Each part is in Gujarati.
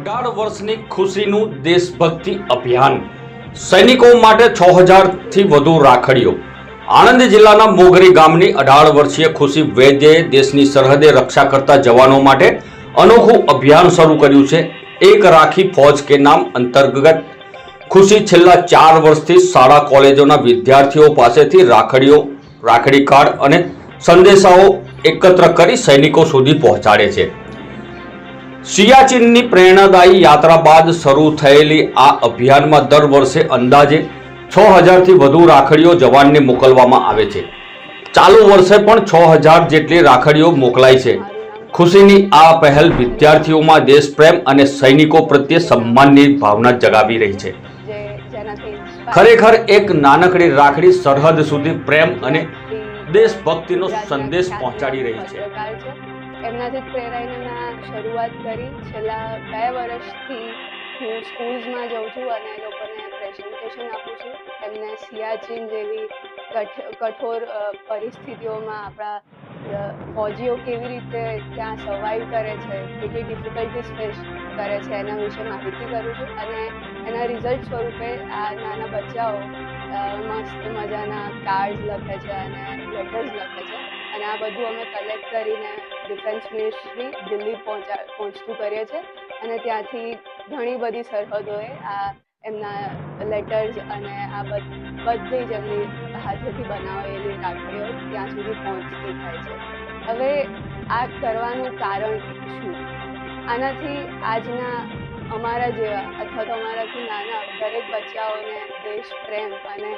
18 વર્ષની ખુશીનું દેશભક્તિ અભિયાન સૈનિકો માટે 6000થી વધુ રાખડીઓ। આણંદ જિલ્લાના મોગરી ગામની 18 વર્ષીય ખુશી વૈદ્યએ દેશની સરહદે રક્ષા કરતા જવાનો માટે અનોખું અભિયાન શરૂ કર્યું છે। એક રાખી ફौज के नाम અંતર્ગત ખુશી છેલ્લા 4 વર્ષથી શાળા કોલેજોના વિદ્યાર્થીઓ પાસેથી રાખડીઓ, રાખડી કાર્ડ અને સંદેશાઓ એકત્ર કરી સૈનિકો સુધી પહોંચાડે છે। સિયાચીનની પ્રેરણાદાયી યાત્રા બાદ શરૂ થયેલી આ અભિયાનમાં દર વર્ષે અંદાજે 6000થી વધુ રાખડીઓ જવાનને મોકલવામાં આવે છે। ચાલુ વર્ષે પણ 6000 જેટલી રાખડીઓ મોકલાઈ છે। ખુશીની આ પહેલ વિદ્યાર્થીઓમાં દેશપ્રેમ અને સૈનિકો પ્રત્યે સન્માનની ભાવના જગાવી રહી છે। ખરેખર એક નાનકડી રાખડી સરહદ સુધી પ્રેમ અને દેશભક્તિનો સંદેશ પહોંચાડી રહી છે। એમનાથી પ્રેરાઈને મેં શરૂઆત કરી। છેલ્લા 2 વર્ષથી હું સ્કૂલ્સમાં જાઉં છું અને એ લોકોને પ્રેઝન્ટેશન આપું છું। એમને સિયાચીન જેવી કઠોર પરિસ્થિતિઓમાં આપણા ફૌજીઓ કેવી રીતે ત્યાં સર્વાઈવ કરે છે, કેટલી ડિફિકલ્ટીઝ ફેસ કરે છે એના વિશે માહિતી કરું છું અને એના રિઝલ્ટ સ્વરૂપે આ નાના બચ્ચાઓ મસ્ત મજાના કાર્ડ્સ લખે છે અને લેટર્સ લખે છે અને આ બધું અમે કલેક્ટ કરીને ડિફેન્સ મિનિસ્ટ્રી દિલ્હી પહોંચતું કરીએ છીએ અને ત્યાંથી ઘણી બધી સરહદોએ આ એમના લેટર્સ અને આ બધી જ એમની હાથેથી બનાવેલી રાખડીઓ ત્યાં સુધી પહોંચતી થાય છે। હવે આ કરવાનું કારણ શું? આનાથી આજના અમારા જેવા અથવા તો અમારાથી નાના દરેક બચ્ચાઓને દેશ પ્રેમ અને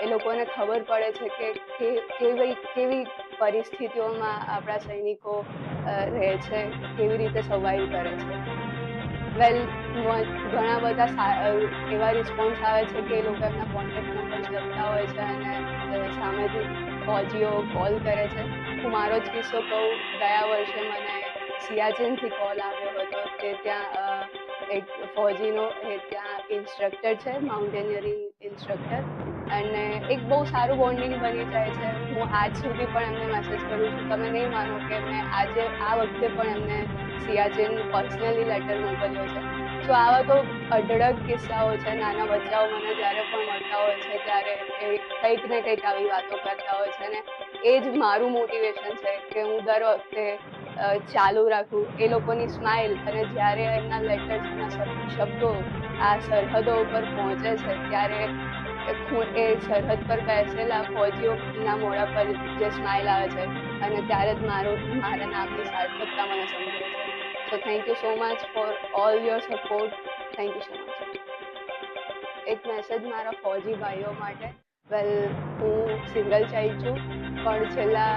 એ લોકોને ખબર પડે છે કે કેવી પરિસ્થિતિઓમાં આપણા સૈનિકો રહે છે, કેવી રીતે સર્વાઈવ કરે છે। ઘણા બધા એવા રિસ્પોન્સ આવે છે કે એ લોકો એમના કોન્ટેક્ટ નંબર્સ લખતા હોય છે અને સામેથી ફૌજીઓ કોલ કરે છે। હું મારો જ કિસ્સો કહું, ગયા વર્ષે મને સિયાચીનથી કોલ આવ્યો હતો કે ત્યાં એક ફૌજીનો ત્યાં ઇન્સ્ટ્રક્ટર છે, માઉન્ટેનિયરિંગ ઇન્સ્ટ્રક્ટર, અને એક બહુ સારું બોન્ડિંગ બની જાય છે। હું આજ સુધી પણ એમને મેસેજ કરું છું। તમે નહીં માનો કે મેં આ વખતે પણ એમને સિયાચીન પર્સનલી લેટર મોકલ્યો છે। તો આવા તો અઢળક કિસ્સાઓ છે। નાના બચ્ચાઓ મને જ્યારે પણ મળતા હોય છે ત્યારે એ કંઈક ને કંઈક આવી વાતો કરતા હોય છે અને એ જ મારું મોટિવેશન છે કે હું દર વખતે ચાલુ રાખું। એ લોકોની સ્માઇલ અને જ્યારે એમના લેટર્સના શબ્દો આ સરહદો ઉપર પહોંચે છે ત્યારે એ સરહદ પર બેસેલા ફૌજીઓના મોઢા પર જે સ્માઇલ આવે છે અને ત્યારે જ મારા નામની સાર્થકતા મને સમજાય છે। So thank you so much for all your support. Thank you so much. એક મેસેજ મારા ફૌજી ભાઈઓ માટે। હું સિંગલ ચાઇલ્ડ છું પણ છેલ્લા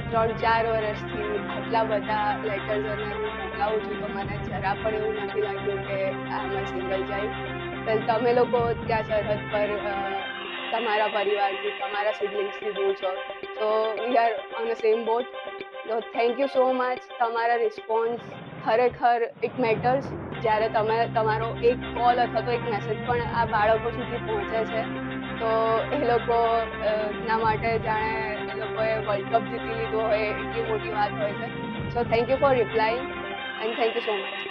3-4 વર્ષથી આટલા બધા લેટર્સ અને હું મોકલાવું છું તો મને જરા પણ એવું નથી લાગ્યું કે આમાં સિંગલ ચાઇલ્ડ। તમે લોકો ત્યાં સરહદ પર તમારા પરિવારથી, તમારા સિબલિંગ્સથી દૂર છો, તો we are on the same boat. તો થેન્ક યુ સો મચ। તમારા રિસ્પોન્સ ખરેખર ઇટ મેટર્સ। જ્યારે તમારો એક કોલ અથવા તો એક મેસેજ પણ આ બાળકો સુધી પહોંચે છે તો એ લોકોના માટે જાણે એ લોકોએ વર્લ્ડ કપ જીતી લીધો હોય એટલી મોટી વાત હોય છે। So thank you for replying and thank you so much.